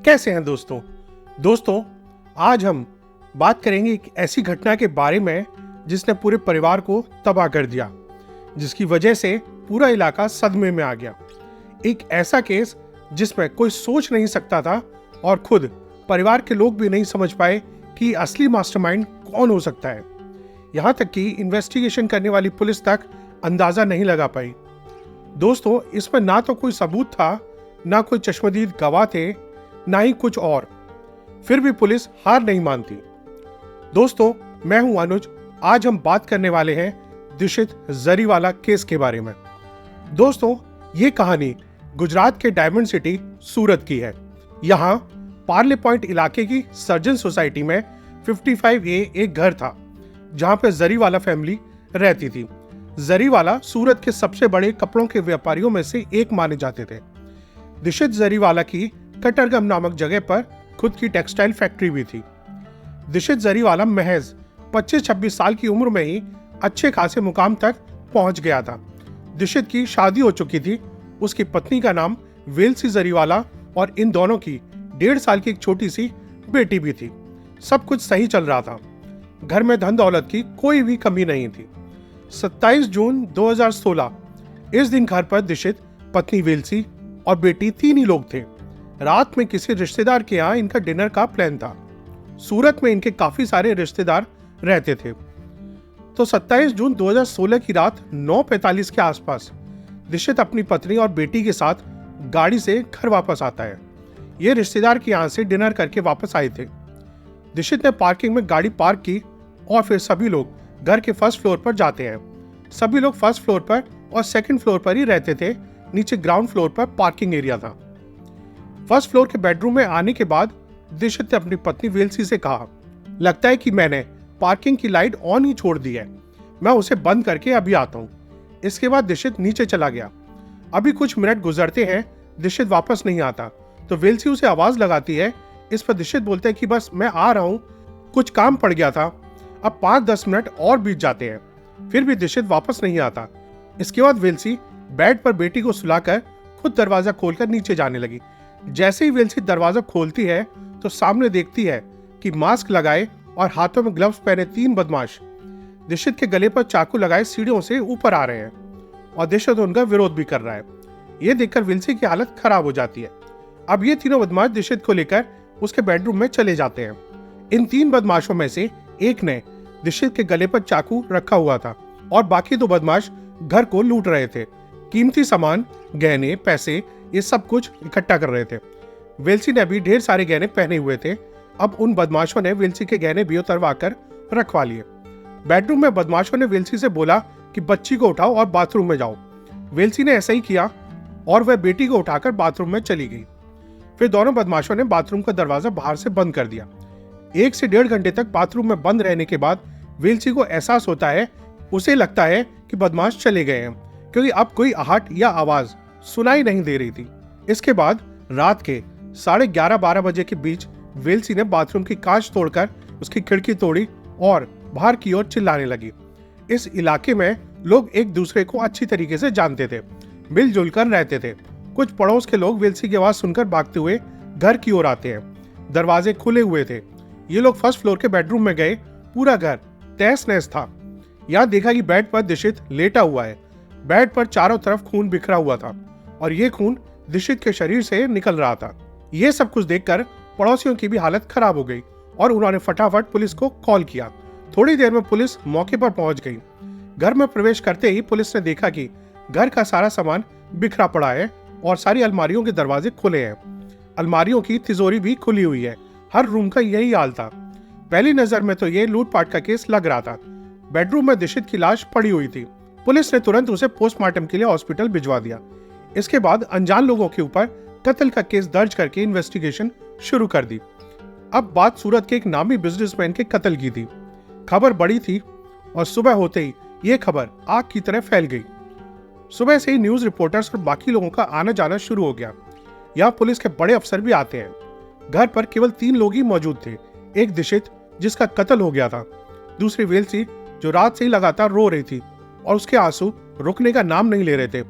कैसे हैं दोस्तों आज हम बात करेंगे एक ऐसी घटना के बारे में जिसने पूरे परिवार को तबाह कर दिया, जिसकी वजह से पूरा इलाका सदमे में आ गया। एक ऐसा केस जिसमें कोई सोच नहीं सकता था और खुद परिवार के लोग भी नहीं समझ पाए कि असली मास्टरमाइंड कौन हो सकता है। यहाँ तक कि इन्वेस्टिगेशन करने वाली पुलिस तक अंदाजा नहीं लगा पाई। दोस्तों, इसमें ना तो कोई सबूत था, ना कोई चश्मदीद गवाह थे, ना ही कुछ और। फिर भी पुलिस हार नहीं मानती। दोस्तों, मैं हूं अनुज। आज हम बात करने वाले हैं दिक्षित जरीवाला केस के बारे में। दोस्तों, ये कहानी गुजरात के डायमंड सिटी सूरत की है। यहाँ पार्ले पॉइंट इलाके की सर्जन सोसाइटी में 55A एक घर था जहां पर जरीवाला फैमिली रहती थी। जरीवाला सूरत के सबसे बड़े कपड़ों के व्यापारियों में से एक माने जाते थे। दिक्षित जरीवाला की कटरगम नामक जगह पर खुद की टेक्सटाइल फैक्ट्री भी थी। दिक्षित जरीवाला महज 25-26 साल की उम्र में ही अच्छे खासे मुकाम तक पहुंच गया था। दिक्षित की शादी हो चुकी थी। उसकी पत्नी का नाम वेल्सी जरीवाला और इन दोनों की 1.5 साल की एक छोटी सी बेटी भी थी। सब कुछ सही चल रहा था। घर में धन दौलत की कोई भी कमी नहीं थी। 27 जून 2016 इस दिन घर पर दिक्षित, पत्नी वेल्सी और बेटी 3 ही लोग थे। रात में किसी रिश्तेदार के यहाँ इनका डिनर का प्लान था। सूरत में इनके काफी सारे रिश्तेदार रहते थे। तो 27 जून 2016 की रात 9:45 के आसपास दिक्षित अपनी पत्नी और बेटी के साथ गाड़ी से घर वापस आता है। ये रिश्तेदार के यहाँ से डिनर करके वापस आए थे। दिक्षित ने पार्किंग में गाड़ी पार्क की और फिर सभी लोग घर के फर्स्ट फ्लोर पर जाते हैं। सभी लोग फर्स्ट फ्लोर पर और सेकंड फ्लोर पर ही रहते थे। नीचे ग्राउंड फ्लोर पर पार्किंग एरिया था। फर्स्ट फ्लोर के बेडरूम में आने के बाद दिक्षित ने अपनी पत्नी वेल्सी से कहा, लगता है कि मैंने पार्किंग की लाइट ऑन ही छोड़ दी है, मैं उसे बंद करके अभी आता हूँ। इसके बाद दिक्षित नीचे चला गया। अभी कुछ मिनट गुजरते हैं, दिक्षित वापस नहीं आता तो वेल्सी उसे आवाज लगाती है। इस पर दिक्षित बोलते हैं कि बस मैं आ रहा हूँ, कुछ काम पड़ गया था। अब 5-10 मिनट और बीत जाते हैं, फिर भी दिक्षित वापस नहीं आता। इसके बाद वेल्सी बेड पर बेटी को सुलाकर खुद दरवाजा खोलकर नीचे जाने लगी। जैसे ही वेल्सी दरवाजा खोलती है तो सामने देखती है कि मास्क लगाए और हाथों में ग्लव्स पहने 3 बदमाश दिक्षित के गले पर चाकू लगाए सीढ़ियों से ऊपर आ रहे हैं और दिक्षित उनका विरोध भी कर रहा है। यह देखकर वेल्सी की हालत खराब हो जाती है। अब ये तीनों बदमाश दिक्षित को लेकर उसके बेडरूम में चले जाते हैं। इन 3 बदमाशों में से एक ने दिक्षित के गले पर चाकू रखा हुआ था और बाकी 2 बदमाश घर को लूट रहे थे। कीमती सामान, गहने, पैसे, ये सब कुछ इकट्ठा कर रहे थे। वेल्सी ने भी ढेर सारे गहने पहने हुए थे। अब उन बदमाशों ने वेल्सी के गहने भी उतरवा कर रखवा लिए। बेडरूम में बदमाशों ने वेल्सी से बोला कि बच्ची को उठाओ और बाथरूम में जाओ। वेल्सी ने ऐसा ही किया और वह बेटी को उठाकर बाथरूम में चली गई। फिर दोनों बदमाशों ने बाथरूम का दरवाजा बाहर से बंद कर दिया। 1 से 1.5 घंटे तक बाथरूम में बंद रहने के बाद वेल्सी को एहसास होता है, उसे लगता है कि बदमाश चले गए हैं, क्योंकि अब कोई आहट या आवाज सुनाई नहीं दे रही थी। इसके बाद रात के 11:30-12 बजे के बीच वेल्सी ने बाथरूम की कांच तोड़कर उसकी खिड़की तोड़ी और बाहर की ओर चिल्लाने लगी। इस इलाके में लोग एक दूसरे को अच्छी तरीके से जानते थे, मिलजुल कर रहते थे। कुछ पड़ोस के लोग वेल्सी की आवाज सुनकर भागते हुए घर की ओर आते हैं। दरवाजे खुले हुए थे। ये लोग फर्स्ट फ्लोर के बेडरूम में गए। पूरा घर तहस नहस था। यहाँ देखा कि बेड पर दिक्षित लेटा हुआ है। बेड पर चारों तरफ खून बिखरा हुआ था और ये खून दिक्षित के शरीर से निकल रहा था। ये सब कुछ देखकर पड़ोसियों की भी हालत खराब हो गई और उन्होंने फटाफट पुलिस को कॉल किया। थोड़ी देर में पुलिस मौके पर पहुंच गई। घर में प्रवेश करते ही पुलिस ने देखा कि घर का सारा सामान बिखरा पड़ा है और सारी अलमारियों के दरवाजे खुले हैं। अलमारियों की तिजोरी भी खुली हुई है। हर रूम का यही हाल था। पहली नजर में तो ये लूटपाट का केस लग रहा था। बेडरूम में दिक्षित की लाश पड़ी हुई थी। पुलिस ने तुरंत उसे पोस्टमार्टम के लिए हॉस्पिटल भिजवा दिया। इसके बाद अनजान लोगों के ऊपर कत्ल का केस दर्ज करके इन्वेस्टिगेशन शुरू कर दी। अब बात सूरत के एक नामी बिजनेसमैन के कत्ल की थी। खबर बड़ी थी और सुबह होते ही यह खबर आग की तरह फैल गई। सुबह से ही न्यूज रिपोर्टर्स और बाकी लोगों का आना जाना शुरू हो गया। यहाँ पुलिस के बड़े अफसर भी आते हैं। घर पर केवल 3 लोग ही मौजूद थे। एक दिक्षित, जिसका कत्ल हो गया था। दूसरी वेल्सी, जो रात से ही लगातार रो रही थी और उसके आंसू रुकने का नाम नहीं ले रहे थे।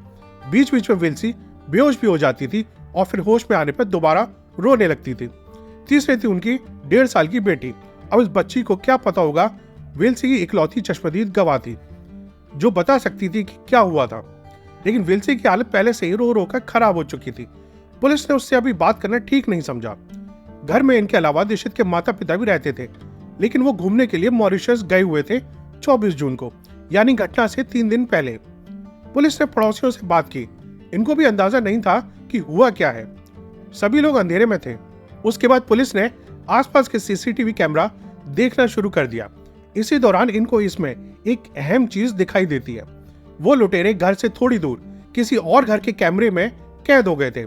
बीच बीच में वेल्सी बेहोश भी हो जाती थी और फिर होश में आने पर दोबारा रोने लगती थी। तीसरी थी उनकी 1.5 साल की बेटी। अब इस बच्ची को क्या पता होगा, वेल्सी की इकलौती चश्मदीद गवाह थी जो बता सकती थी कि क्या हुआ था। लेकिन वेल्सी की हालत पहले से ही रो रो कर खराब हो चुकी थी। पुलिस ने उससे अभी बात करना ठीक नहीं समझा। घर में इनके अलावा दिशित के माता पिता भी रहते थे, लेकिन वो घूमने के लिए मॉरिशस गए हुए थे 24 जून को, यानी घटना से 3 दिन पहले। पुलिस ने पड़ोसियों से बात की। इनको भी अंदाजा नहीं था कि हुआ क्या है। सभी लोग अंधेरे में थे। उसके बाद पुलिस ने आसपास के सीसीटीवी कैमरा देखना शुरू कर दिया। इसी दौरान इनको इसमें एक अहम चीज दिखाई देती है। वो लुटेरे घर से थोड़ी दूर किसी और घर के कैमरे में कैद हो गए थे।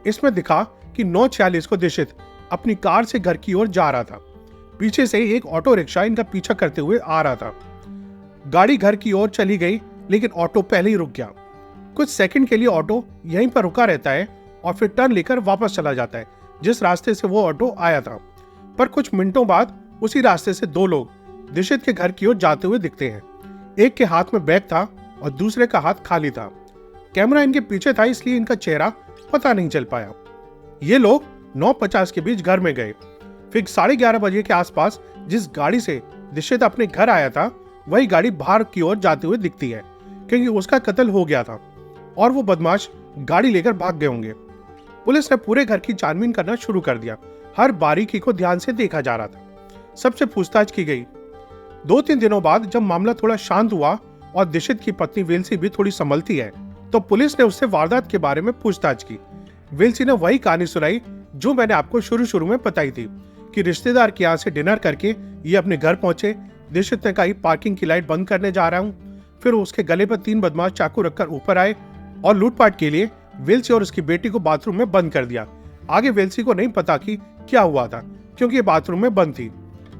इसमें दिखा कि 9:46 को दिशित अपनी कार से घर की ओर जा रहा था। पीछे से एक ऑटो रिक्शा इनका पीछा करते हुए आ रहा था। गाड़ी घर की ओर चली गई, लेकिन ऑटो पहले ही रुक गया। कुछ सेकंड के लिए ऑटो यहीं पर रुका रहता है और फिर टर्न लेकर वापस चला जाता है जिस रास्ते से वो ऑटो आया था। पर कुछ मिनटों बाद उसी रास्ते से 2 लोग दिशित के घर की ओर जाते हुए दिखते हैं। एक के हाथ में बैग था और दूसरे का हाथ खाली था। कैमरा इनके पीछे था, इसलिए इनका चेहरा पता नहीं चल पाया। ये लोग 9:50 के बीच घर में गए। फिर 11:30 बजे के आसपास जिस गाड़ी से दिशित अपने घर आया था, वही गाड़ी बाहर की ओर जाते हुए दिखती है, क्योंकि उसका कत्ल हो गया था और वो बदमाश गाड़ी लेकर भाग गए होंगे। पुलिस ने पूरे घर की छानबीन करना शुरू कर दिया। हर बारीकी को ध्यान से देखा जा रहा था। सबसे पूछताछ की गई। 2-3 दिनों बाद जब मामला थोड़ा शांत हुआ और दिशित की पत्नी वेल्सी भी थोड़ी संभलती है, तो पुलिस ने उससे वारदात के बारे में पूछताछ की। वेल्सी ने वही कहानी सुनाई जो मैंने आपको शुरू में बताई थी कि रिश्तेदार के यहाँ से डिनर करके ये अपने घर पहुंचे। दिशित ने कहा पार्किंग की लाइट बंद करने जा रहा हूँ। फिर उसके गले पर 3 बदमाश चाकू रखकर ऊपर आए और लूटपाट के लिए वेल्सी और उसकी बेटी को बाथरूम में बंद कर दिया। आगे वेल्सी को नहीं पता कि क्या हुआ था, क्योंकि ये बाथरूम में बंद थी।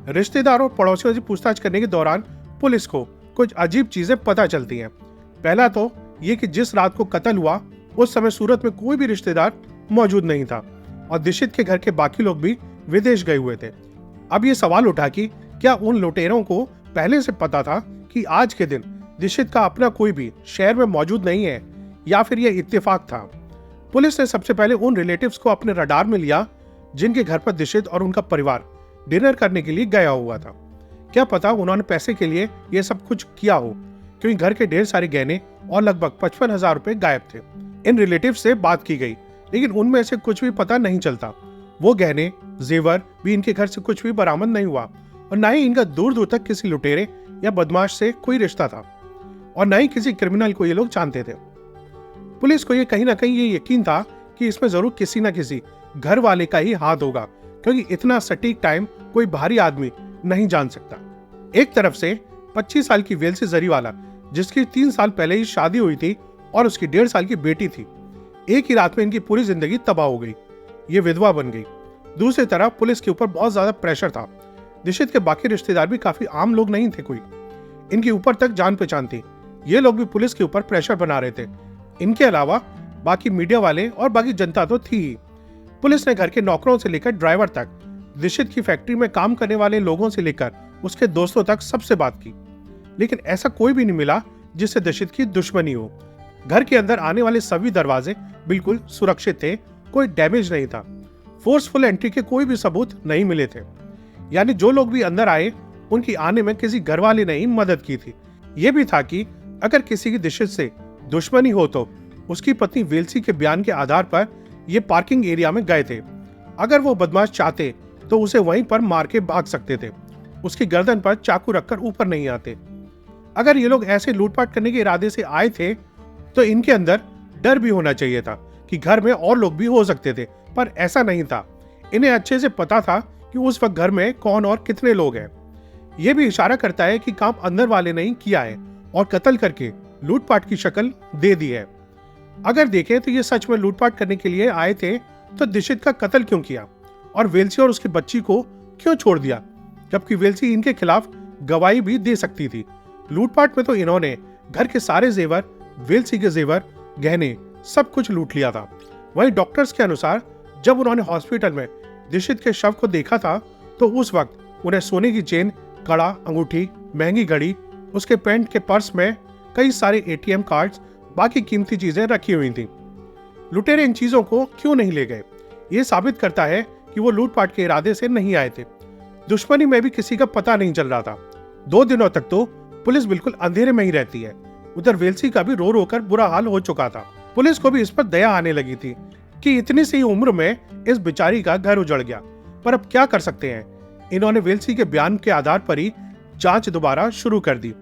रिश्तेदारों और पड़ोसियों से पूछताछ करने के दौरान पुलिस को कुछ अजीब चीजें पता चलती हैं। पहला तो ये कि जिस रात को कत्ल हुआ उस समय सूरत में कोई भी रिश्तेदार मौजूद नहीं था और दिशित के घर के बाकी लोग भी विदेश गए हुए थे। अब ये सवाल उठा कि क्या उन लुटेरों को पहले से पता था कि आज के दिन दिशित का अपना कोई भी शहर में मौजूद नहीं है, या फिर यह इत्तेफाक था। पुलिस ने सबसे पहले उन रिलेटिव्स को अपने रडार में लिया जिनके घर पर दिशित और उनका परिवार डिनर करने के लिए गया हुआ था। क्या पता उन्होंने पैसे के लिए यह सब कुछ किया हो, क्योंकि घर के ढेर सारे गहने और लगभग 55,000 रुपए गायब थे। इन रिलेटिव से बात की गई, लेकिन उनमें से कुछ भी पता नहीं चलता। वो गहने जेवर भी इनके घर से कुछ भी बरामद नहीं हुआ और न ही इनका दूर दूर तक किसी लुटेरे या बदमाश से कोई रिश्ता था और न ही किसी क्रिमिनल को ये लोग जानते थे। पुलिस को ये कहीं ना कहीं ये यकीन था कि इसमें जरूर किसी न किसी घर वाले का ही हाथ होगा, क्योंकि इतना सटीक टाइम कोई बाहरी आदमी नहीं जान सकता। एक तरफ से 25 साल की वेल्सी जरीवाला, जिसकी 3 साल पहले ही शादी हुई थी और उसकी 1.5 साल की बेटी थी, एक ही रात में इनकी पूरी जिंदगी तबाह हो गई। ये विधवा बन गई। दूसरी तरफ पुलिस के ऊपर बहुत ज्यादा प्रेशर था। दिशित के बाकी रिश्तेदार भी काफी आम लोग नहीं थे, कोई इनके ऊपर तक जान पहचान थी। ये लोग भी पुलिस के ऊपर प्रेशर बना रहे थे। इनके अलावा बाकी मीडिया वाले और बाकी जनता तो थी ही। पुलिस ने घर के नौकरों से लेकर ड्राइवर तक, दिशित की फैक्ट्री में काम करने वाले लोगों से लेकर उसके दोस्तों तक सबसे बात की, लेकिन ऐसा कोई भी नहीं मिला जिससे दिशित की दुश्मनी हो। घर के अंदर आने वाले सभी दरवाजे बिल्कुल सुरक्षित थे, कोई डैमेज नहीं था। फोर्सफुल एंट्री के कोई भी सबूत नहीं मिले थे, यानी जो लोग भी अंदर आए उनकी आने में किसी घर वाले ने ही मदद की थी। यह भी था कि अगर किसी की दिशित से दुश्मनी हो तो उसकी पत्नी वेल्सी के बयान के आधार पर ये पार्किंग एरिया में गए थे। अगर वो बदमाश चाहते तो उसे वहीं पर मार के भाग सकते थे। उसकी गर्दन पर चाकू रखकर ऊपर नहीं आते। अगर ये लोग ऐसे लूटपाट करने के इरादे से आए थे तो इनके अंदर डर भी होना चाहिए था कि घर में और लोग भी हो सकते थे, पर ऐसा नहीं था। इन्हें अच्छे से पता था कि उस वक्त घर में कौन और कितने लोग हैं। यह भी इशारा करता है कि काम अंदर वाले ने ही किया है और कत्ल करके लूटपाट की शक्ल दे दी है। अगर देखें तो ये सच में लूटपाट करने के लिए आए थे तो दिशित का कत्ल क्यों किया और वेल्सी और उसकी बच्ची को क्यों छोड़ दिया, जबकि वेल्सी इनके खिलाफ गवाही भी दे सकती थी। लूटपाट में तो इन्होंने घर के सारे जेवर, वेल्सी के जेवर, गहने सब कुछ लूट लिया था। वहीं डॉक्टर्स के अनुसार जब उन्होंने हॉस्पिटल में दिशित के शव को देखा था तो उस वक्त उन्हें सोने की चेन, कड़ा, अंगूठी, महंगी घड़ी, उसके पैंट के पर्स में कई सारे ATM कार्ड्स, बाकी कीमती चीजें रखी हुई थी। लुटेरे इन चीजों को क्यों नहीं ले गए? ये साबित करता है कि वो लूटपाट के इरादे से नहीं आए थे। दुश्मनी में भी किसी का पता नहीं चल रहा था। 2 दिनों तक तो पुलिस बिल्कुल अंधेरे में ही रहती है। उधर वेल्सी का भी रो रो कर बुरा हाल हो चुका था। पुलिस को भी इस पर दया आने लगी थी कि इतनी सी उम्र में इस बेचारी का घर उजड़ गया, पर अब क्या कर सकते हैं। इन्होंने वेल्सी के बयान के आधार पर ही जांच दोबारा शुरू कर दी।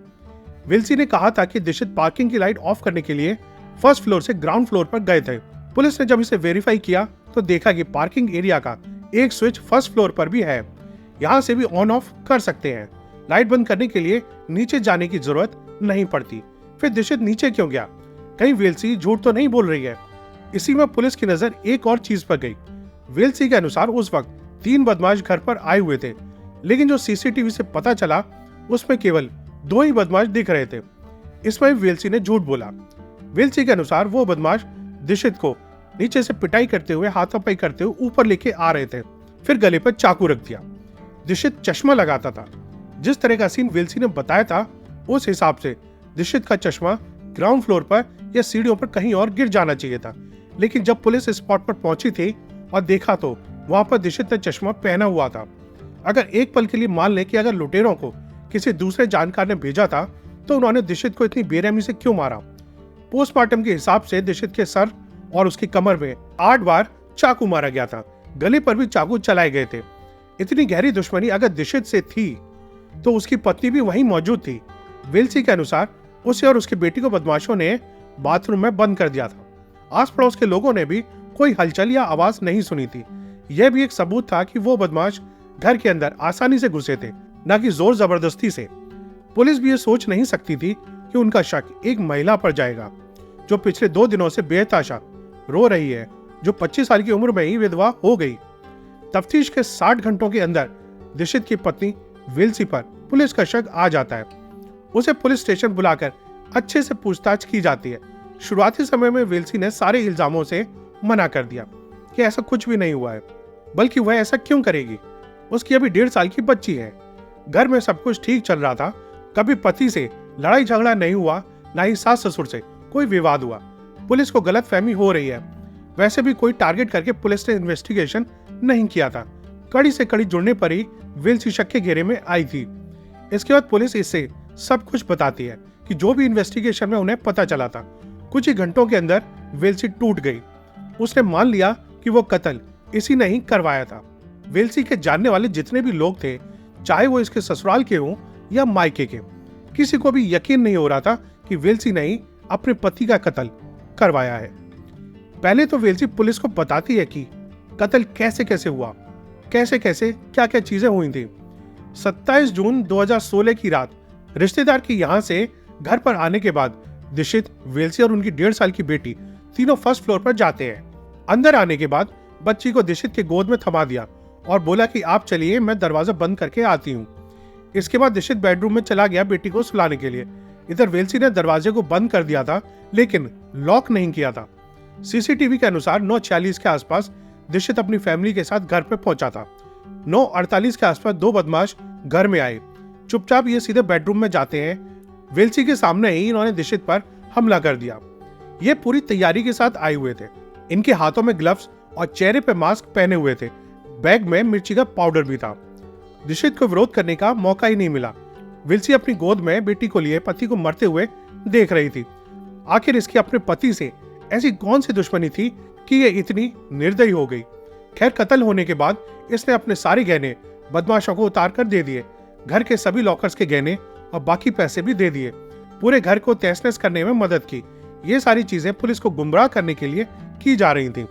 वेल्सी ने कहा था कि दीक्षित पार्किंग की लाइट ऑफ करने के लिए फर्स्ट फ्लोर से ग्राउंड फ्लोर पर गए थे। पुलिस ने जब इसे वेरीफाई किया तो देखा कि पार्किंग एरिया का एक स्विच फर्स्ट फ्लोर पर भी है। यहाँ से भी ऑन ऑफ कर सकते हैं। लाइट बंद करने के लिए नीचे जाने की जरूरत नहीं पड़ती। फिर दीक्षित नीचे क्यों गया? कहीं वेल्सी झूठ तो नहीं बोल रही है? इसी में पुलिस की नजर एक और चीज पर गई। वेल्सी के अनुसार उस वक्त 3 बदमाश घर पर आए हुए थे, लेकिन जो सीसीटीवी से पता चला उसमें केवल 2 ही बदमाश दिख रहे थे। इसमें वेल्सी ने झूठ बोला। वेल्सी के अनुसार वो बदमाश दीक्षित को नीचे से पिटाई करते हुए, हाथापाई करते हुए ऊपर लेके आ रहे थे, फिर गले पर चाकू रख दिया। दीक्षित चश्मा लगाता था। जिस तरह का सीन वेल्सी ने बताया था उस हिसाब से दीक्षित का चश्मा ग्राउंड फ्लोर पर या सीढ़ियों पर कहीं और गिर जाना चाहिए था, लेकिन जब पुलिस स्पॉट पर पहुंची थी और देखा तो वहां पर दीक्षित ने चश्मा पहना हुआ था। अगर एक पल के लिए मान लें कि अगर लुटेरों को किसी दूसरे जानकार ने भेजा था तो उन्होंने दीक्षित को इतनी बेरहमी से क्यों मारा? पोस्टमार्टम के हिसाब से दीक्षित के सर और उसकी कमर में 8 बार चाकू मारा गया था। गले पर भी चाकू चलाए गए थे। इतनी गहरी दुश्मनी अगर दीक्षित से थी तो उसकी पत्नी भी वहीं मौजूद थी। वेल्सी के अनुसार उसे और उसकी बेटी को बदमाशों ने बाथरूम में बंद कर दिया था। आस पड़ोस के लोगों ने भी कोई हलचल या आवाज नहीं सुनी थी। यह भी एक सबूत था कि वो बदमाश घर के अंदर आसानी से घुसे थे, न कि जोर जबरदस्ती से। पुलिस भी ये सोच नहीं सकती थी कि उनका शक एक महिला पर जाएगा जो पिछले 2 दिनों से बेतहाशा रो रही है, जो 25 साल की उम्र में ही विधवा हो गई। तफ्तीश के 60 घंटों के अंदर दीक्षित की पत्नी वेल्सी पर पुलिस का शक आ जाता है। उसे पुलिस स्टेशन बुलाकर अच्छे से पूछताछ की जाती है। शुरुआती समय में वेल्सी ने सारे इल्जामों से मना कर दिया कि ऐसा कुछ भी नहीं हुआ है, बल्कि वह ऐसा क्यों करेगी? उसकी अभी 1.5 साल की बच्ची है। घर में सब कुछ ठीक चल रहा था। कभी पति से लड़ाई झगड़ा नहीं हुआ, ना ही सास ससुर से कोई विवाद हुआ। पुलिस को गलतफहमी हो रही है। वैसे भी कोई टारगेट करके पुलिस ने इन्वेस्टिगेशन नहीं किया था। कड़ी से कड़ी जुड़ने पर ही वेल्सी शक के घेरे में आई थी। इसके बाद पुलिस इससे सब कुछ बताती है कि जो भी इन्वेस्टिगेशन में उन्हें पता चला था। कुछ ही घंटों के अंदर वेल्सी टूट गई। उसने मान लिया कि वो कत्ल इसी ने ही करवाया था। वेल्सी के जानने वाले जितने भी लोग थे, चाहे वो इसके ससुराल के हों या मायके के, किसी को भी यकीन नहीं हो रहा था कि वेल्सी ने ही अपने पति का कत्ल करवाया है। पहले तो वेल्सी पुलिस को बताती है कि कत्ल कैसे कैसे हुआ, कैसे कैसे क्या क्या चीजें हुई थी। 27 जून 2016 की रात रिश्तेदार के यहाँ से घर पर आने के बाद दीक्षित, वेल्सी और उनकी 1.5 साल की बेटी तीनों फर्स्ट फ्लोर पर जाते हैं। अंदर आने के बाद बच्ची को दीक्षित के गोद में थमा दिया और बोला कि आप चलिए, मैं दरवाजा बंद करके आती हूँ। इसके बाद दीक्षित बेडरूम में चला गया बेटी को सुलाने के लिए। इधर वेल्सी ने दरवाजे को बंद कर दिया था, लेकिन लॉक नहीं किया था। सीसीटीवी के अनुसार 9:46 के आसपास दीक्षित अपनी फैमिली के साथ घर पे पहुंचा था। 9:48 के आसपास 2 बदमाश घर में आए। चुपचाप ये सीधे बेडरूम में जाते हैं। वेल्सी के सामने ही इन्होंने दीक्षित पर हमला कर दिया। ये पूरी तैयारी के साथ आए हुए थे। इनके हाथों में ग्लव्स और चेहरे पे मास्क पहने हुए थे। बैग में मिर्ची का पाउडर भी था। दीक्षित को विरोध करने का मौका ही नहीं मिला। वेल्सी अपनी गोद में बेटी को लिए पति को मरते हुए देख रही थी। आखिर इसकी अपने पति से ऐसी कौन सी दुश्मनी थी कि ये इतनी निर्दयी हो गई? खैर, कत्ल होने के बाद इसने अपने सारे गहने बदमाशों को उतार कर दे दिए। घर के सभी लॉकर्स के गहने और बाकी पैसे भी दे दिए। पूरे घर को तहस नहस करने में मदद की। ये सारी चीजें पुलिस को गुमराह करने के लिए की जा रही थी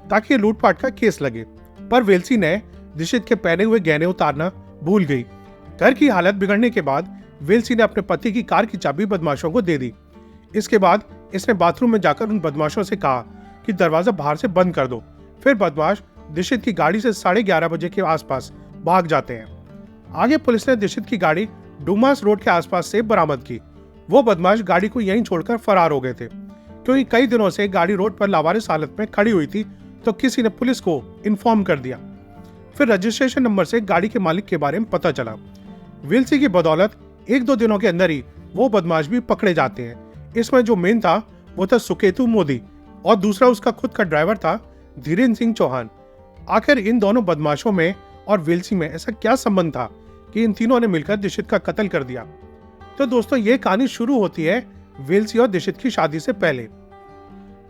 ताकि लूटपाट का केस लगे। पर वेल्सी ने दीक्षित के पहने हुए गहने उतारना भूल गई। घर की हालत बिगड़ने के बाद वेल्सी ने अपने पति की कार की चाबी बदमाशों को दे दी। इसके बाद इसने बाथरूम में जाकर उन बदमाशों से कहा कि दरवाजा बाहर से बंद कर दो। फिर बदमाश दीक्षित की गाड़ी से 11:30 बजे के आसपास भाग जाते हैं। आगे पुलिस ने दीक्षित की गाड़ी डुमास रोड के आसपास से बरामद की। वो बदमाश गाड़ी को यहीं छोड़कर फरार हो गए थे, क्योंकि कई दिनों से गाड़ी रोड पर लावारिस हालत में खड़ी हुई थी, तो किसी ने पुलिस को इन्फॉर्म कर दिया। फिर रजिस्ट्रेशन नंबर से गाड़ी के मालिक के बारे में पता चला। वेल्सी की बदौलत 1-2 दिनों के अंदर ही वो बदमाश भी पकड़े जाते हैं। इसमें जो मेन था वो था सुकेतु मोदी और दूसरा उसका खुद का ड्राइवर था धीरेन्द्र सिंह चौहान। आखिर इन दोनों बदमाशों में और वेल्सी में ऐसा क्या संबंध था कि इन तीनों ने मिलकर दिशित का कत्ल कर दिया? तो दोस्तों, ये कहानी शुरू होती है वेल्सी और दिशित की शादी से पहले।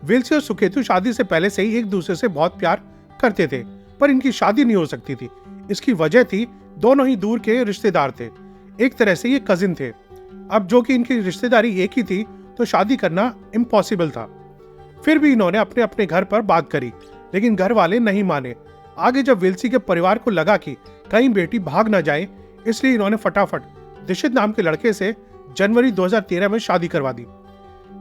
वेल्सी और सुकेतु शादी से पहले से ही एक दूसरे से बहुत प्यार करते थे, पर इनकी शादी नहीं हो सकती थी। इसकी वजह थी दोनों ही दूर के रिश्तेदार थे, एक तरह से ये कजिन थे। अब जो कि इनकी रिश्तेदारी एक ही थी, तो शादी करना इम्पॉसिबल था। फिर भी इन्होंने अपने अपने घर पर बात करी, लेकिन घर वाले नहीं माने। आगे जब वेल्सी के परिवार को लगा कि कहीं बेटी भाग ना जाए, इसलिए इन्होंने फटाफट दिशित नाम के लड़के से जनवरी 2013 में शादी करवा दी।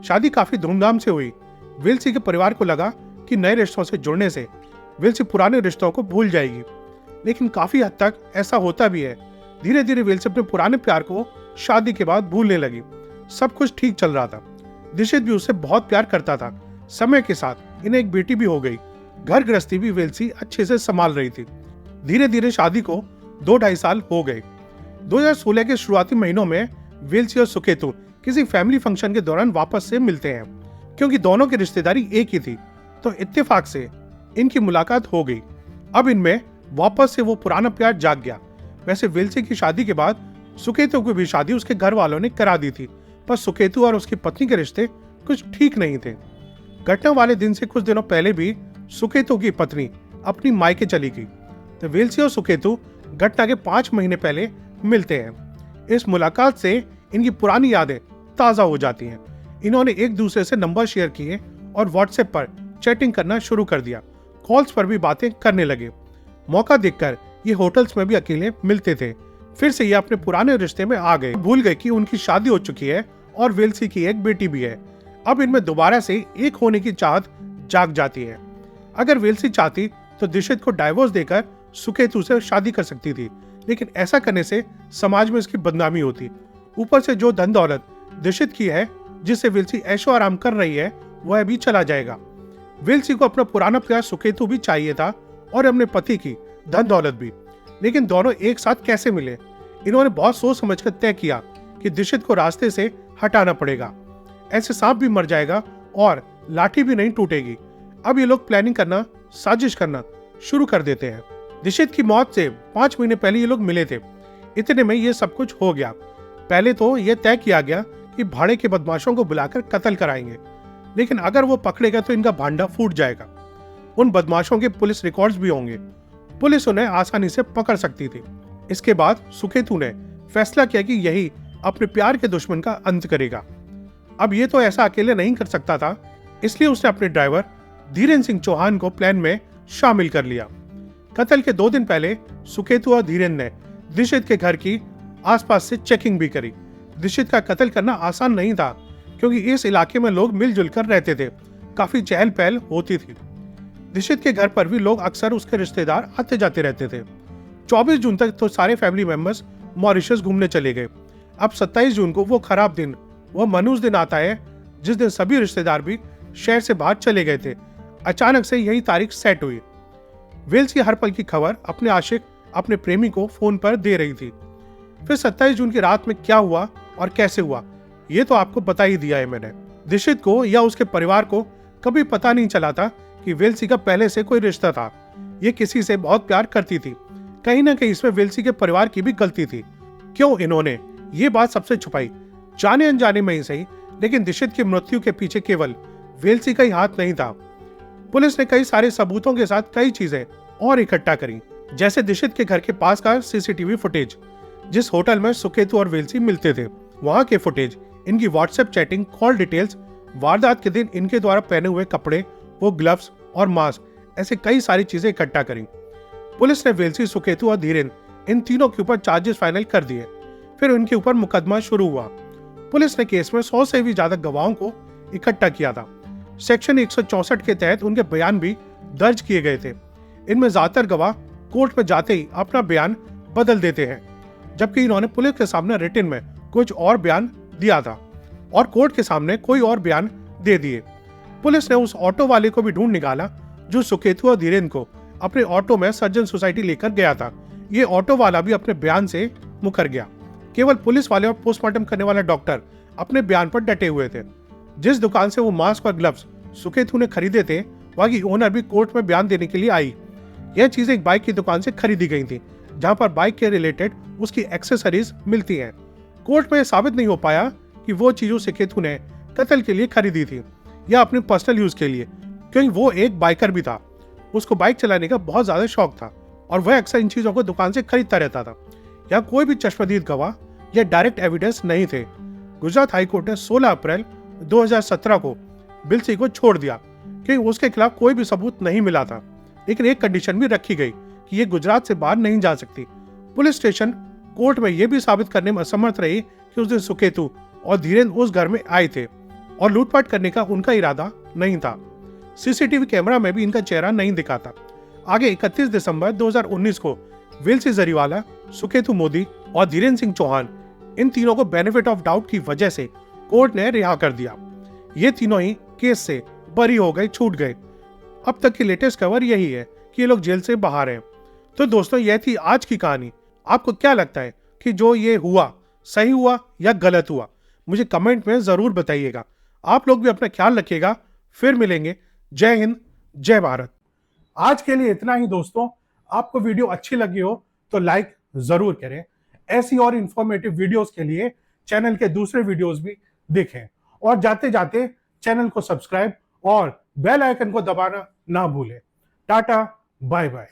शादी काफी धूमधाम से हुई। वेल्सी के परिवार को लगा कि नए रिश्तों से जुड़ने से वेल्सी पुराने रिश्तों को भूल जाएगी, लेकिन काफी हद तक ऐसा होता भी है। धीरे धीरे वेल्सी अपने पुराने प्यार को शादी के बाद भूलने लगी। सब कुछ ठीक चल रहा था। दिशित भी उससे बहुत प्यार करता था। समय के साथ इन्हें एक बेटी भी हो गई। घर गृहस्थी भी वेल्सी अच्छे से संभाल रही थी। धीरे धीरे शादी को 2-2.5 साल हो गए। 2016 के शुरुआती महीनों में वेल्सी और सुकेतु किसी फैमिली फंक्शन के दौरान वापस से मिलते हैं। क्योंकि दोनों की रिश्तेदारी एक ही थी, तो इत्तेफाक से इनकी मुलाकात हो गई। अब इनमें वापस से वो पुराना प्यार जाग गया। वैसे वेल्सी की शादी के बाद सुकेतु की भी शादी उसके घर वालों ने करा दी थी, पर सुकेतु और उसकी पत्नी के रिश्ते कुछ ठीक नहीं थे। घटना वाले दिन से कुछ दिनों पहले भी सुकेतु की पत्नी अपनी मायके चली गई, तो वेल्सी और सुकेतु घटना के 5 महीने पहले मिलते हैं। इस मुलाकात से इनकी पुरानी यादें ताजा हो जाती हैं। इन्होंने एक दूसरे से नंबर शेयर किए और व्हाट्सएप पर चैटिंग करना शुरू कर दिया। कॉल्स पर भी बातें करने लगे। मौका देखकर ये होटल्स में भी अकेले मिलते थे। फिर से ये अपने पुराने रिश्ते में आ गए। भूल गए कि उनकी शादी हो चुकी है और वेल्सी की एक बेटी भी है। अब इनमें दोबारा से एक होने की चाहत जाग जाती है। अगर वेल्सी चाहती तो दिशित को डाइवोर्स देकर सुकेतु से शादी कर सकती थी, लेकिन ऐसा करने से समाज में इसकी बदनामी होती। ऊपर से जो धन दौलत दिशित की है, जिससे वेल्सी ऐशो आराम कर रही है, वह भी चला जाएगा। वेल्सी को अपना पुराना प्यार सुकेतु भी चाहिए था और अपने पति की धन दौलत भी, लेकिन दोनों एक साथ कैसे मिले? इन्होंने बहुत सोच समझकर तय किया कि दिशित को रास्ते से हटाना पड़ेगा। ऐसे सांप भी मर जाएगा और लाठी भी नहीं टूटेगी। अब ये लोग प्लानिंग करना, साजिश करना शुरू कर देते हैं। दिशित की मौत से 5 महीने पहले ये लोग मिले थे। इतने में ये सब कुछ हो गया। पहले तो ये तय किया गया कि भाड़े के बदमाशों को बुलाकर कत्ल कराएंगे, लेकिन अगर वो पकड़े गए तो इनका भांडा फूट जाएगा। उन बदमाशों के पुलिस रिकॉर्ड्स भी होंगे। पुलिस उन्हें आसानी से पकड़ सकती थी। इसके बाद सुकेतु ने फैसला किया कि यही अपने प्यार के दुश्मन का अंत करेगा। अब ये तो ऐसा अकेले नहीं कर सकता था, इसलिए उसने अपने ड्राइवर धीरेन्द्र सिंह चौहान को प्लान में शामिल कर लिया। कत्ल के 2 दिन पहले सुकेतु और धीरेन्द्र ने दिशित के घर की आसपास से चेकिंग भी करी। दिशित का कत्ल करना आसान नहीं था, क्योंकि इस इलाके में लोग मिलजुल कर रहते थे। काफी चहल पहल होती थी। दिशित के घर पर भी लोग अक्सर उसके रिश्तेदार आते जाते रहते थे। 24 जून तक तो सारे फैमिली मेंबर्स मॉरिशस घूमने चले गए। अब 27 जून को वो खराब दिन, वो मनुष्य दिन आता है, जिस दिन सभी रिश्तेदार भी शहर से बाहर चले गए थे। अचानक से यही तारीख सेट हुई। वेल्सी हर पल की खबर अपने आशिक, अपने प्रेमी को फोन पर दे रही थी। फिर 27 जून की रात में क्या हुआ और कैसे हुआ, ये तो आपको बता ही दिया है मैंने। दिशित को या उसके परिवार को कभी पता नहीं चला था कि वेल्सी का पहले से कोई रिश्ता था। ये किसी से बहुत प्यार करती थी। कहीं ना कहीं इसमें वेल्सी के परिवार की भी गलती थी। क्यों इन्होंने ये बात सबसे छुपाई? जाने अनजाने में ही सही, लेकिन दिशित की मृत्यु के पीछे केवल वेल्सी का ही हाथ नहीं था। पुलिस ने कई सारे सबूतों के साथ कई चीजें और इकट्ठा करी, जैसे दिशित के घर के पास का सीसीटीवी फुटेज, जिस होटल में सुकेतु और वेल्सी मिलते थे, वहां के फुटेज, इनकी व्हाट्सएप चैटिंग, कॉल डिटेल्स, वारदात के दिन इनके द्वारा पहने हुए कपड़े, वो ग्लव्स और मास्क, ऐसे कई सारी चीजें इकट्ठा करी। पुलिस ने वेल्सी, सुकेतु और धीरेन्द्र, इन तीनों के ऊपर चार्जेस फाइनल कर दिए। फिर उनके ऊपर मुकदमा शुरू हुआ। पुलिस ने केस में 100 से भी ज्यादा गवाहों को इकट्ठा किया था। सेक्शन 164 के तहत उनके बयान भी दर्ज किए गए थे। इनमें ज्यादातर गवाह कोर्ट में जाते ही अपना बयान बदल देते हैं, जबकि इन्होंने पुलिस के सामने रिटन में कुछ और बयान दिया था और कोर्ट के सामने कोई और बयान दे दिए। पुलिस ने उस ऑटो वाले को भी ढूंढ निकाला जो सुकेतु और धीरेन्द्र को अपने ऑटो में सर्जन सोसाइटी लेकर गया था। ये ऑटो वाला भी अपने बयान से मुकर गया। केवल पुलिस वाले और पोस्टमार्टम करने वाला डॉक्टर अपने बयान पर डटे हुए थे। जिस दुकान से वो मास्क और ग्लव्स सुकेतु ने खरीदे थे, वहां की ओनर भी कोर्ट में बयान देने के लिए आई, यह चीजें एक बाइक की दुकान से खरीदी गई थी, जहां पर बाइक के रिलेटेड उसकी एक्सेसरीज मिलती हैं। कोर्ट में साबित नहीं हो पाया कि वो चीजों सुकेतु ने कत्ल के लिए खरीदी थी या अपने पर्सनल यूज के लिए, क्योंकि वो एक बाइकर भी था। उसको बाइक चलाने का बहुत ज्यादा शौक था और वह अक्सर इन चीजों को दुकान से खरीदता रहता था। यहाँ कोई भी चश्मदीद गवाह या डायरेक्ट एविडेंस नहीं थे। गुजरात हाईकोर्ट ने 16 अप्रैल 2017 को बिलसी को छोड़ दिया, क्योंकि उसके खिलाफ कोई भी सबूत नहीं मिला था। लेकिन एक कंडीशन भी रखी गई कि ये गुजरात से बाहर नहीं जा सकती। पुलिस स्टेशन कोर्ट में यह भी साबित करने में असमर्थ रही कि उस दिन सुकेतु और धीरेन्द्र उस घर में आए थे और लूटपाट करने का उनका इरादा नहीं था। सीसीटीवी कैमरा में भी इनका चेहरा नहीं दिखा था। आगे 31 दिसंबर 2019 को विल्सी जरीवाला, सुकेतु मोदी और धीरेन्द्र सिंह चौहान, इन तीनों को बेनिफिट ऑफ डाउट की वजह से कोर्ट ने रिहा कर दिया। ये तीनों ही केस से बरी हो गए, छूट गए। अब तक की लेटेस्ट खबर यही है कि ये लोग जेल से बाहर हैं। तो दोस्तों, यह थी आज की कहानी। आपको क्या लगता है कि जो ये हुआ सही हुआ या गलत हुआ? मुझे कमेंट में जरूर बताइएगा। आप लोग भी अपना ख्याल रखिएगा। फिर मिलेंगे। जय हिंद, जय भारत। आज के लिए इतना ही दोस्तों। आपको वीडियो अच्छी लगी हो तो लाइक जरूर करें। ऐसी और इंफॉर्मेटिव वीडियोस के लिए चैनल के दूसरे वीडियोस भी देखें और जाते जाते चैनल को सब्सक्राइब और बेल आइकन को दबाना ना भूलें। Tata, bye bye.